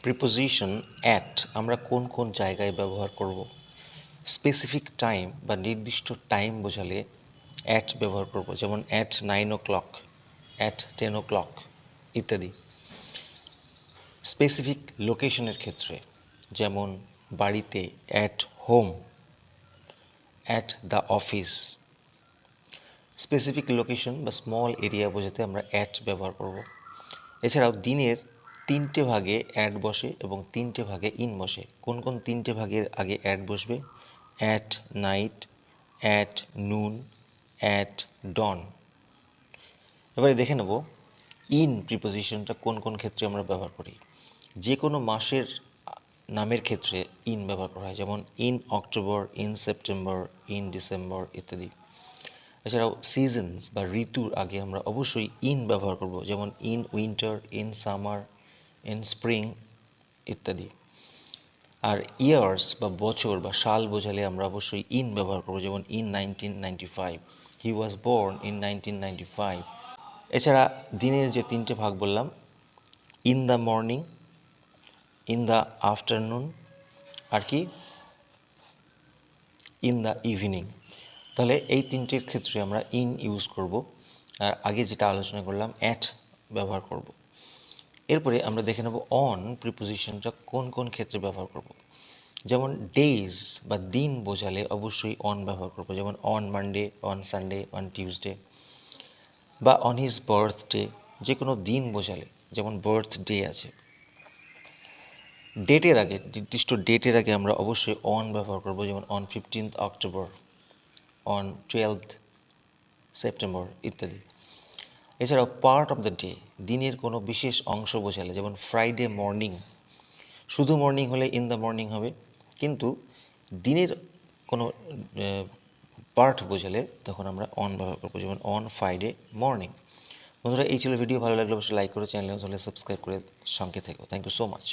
Preposition at আমরা কোন কোন জায়গায় ব্যবহার করব। স্পেসিফিক টাইম বা নির্দিষ্ট টাইম বোঝালে অ্যাট ব্যবহার করব, যেমন অ্যাট 9 o'clock, অ্যাট 10 o'clock ইত্যাদি। স্পেসিফিক লোকেশনের ক্ষেত্রে যেমন বাড়িতে at home, at the office. Specific location বা স্মল এরিয়া বোঝাতে আমরা অ্যাট ব্যবহার করব। এছাড়াও দিনের 3টে ভাগে অ্যাট বসে এবং 3টে ভাগে ইন বসে। কোন কোন 3টে ভাগের আগে অ্যাট বসবে? At night, at noon, at dawn. এবারে দেখে নেব ইন প্রিপোজিশনটা কোন কোন ক্ষেত্রে আমরা ব্যবহার করি। যে কোনো মাসের নামের ক্ষেত্রে ইন ব্যবহার করা হয়, যেমন in October, in September, in December ইত্যাদি। এছাড়াও সিজনস বা ঋতুর আগে আমরা অবশ্যই ইন ব্যবহার করব, যেমন in winter, in summer, in spring ইত্যাদি। আর ইয়ার্স বা বছর বা সাল বোঝালে আমরা অবশ্যই ইন ব্যবহার করব, যেমন in 1995, he was born in 1995। এছাড়া দিনের যে 3টে ভাগ বললাম, in the morning, in the afternoon, আর কি ইন দ্য ইভিনিং। তাহলে এই 3টের ক্ষেত্রে আমরা ইন ইউজ করব, আর আগে যেটা আলোচনা করলাম অ্যাট ব্যবহার করব। এরপরে আমরা দেখে নেব অন প্রিপোজিশনটা কোন কোন ক্ষেত্রে ব্যবহার করব। যেমন ডেজ বা দিন বোঝালে অবশ্যই অন ব্যবহার করব, যেমন on Monday, on Sunday, on Tuesday. বা অন হিজ বার্থডে, যে কোনো দিন বোঝালে, যেমন বার্থডে আছে। ডেটের আগে, নির্দিষ্ট ডেটের আগে আমরা অবশ্যই অন ব্যবহার করব, যেমন on 15th October, on 12th September ইত্যাদি। এছাড়াও পার্ট অফ দ্য ডে, দিনের কোনো বিশেষ অংশ বোঝালে, যেমন ফ্রাইডে মর্নিং। শুধু মর্নিং হলে ইন দ্য মর্নিং হবে, কিন্তু দিনের কোনো পার্ট বোঝালে তখন আমরা অন ব্যবহার করবো, যেমন অন ফ্রাইডে মর্নিং। বন্ধুরা, এই ছিল ভিডিও। ভালো লাগলে অবশ্যই লাইক করে, চ্যানেলে সাবস্ক্রাইব করে সঙ্গে থেকো। Thank you so much.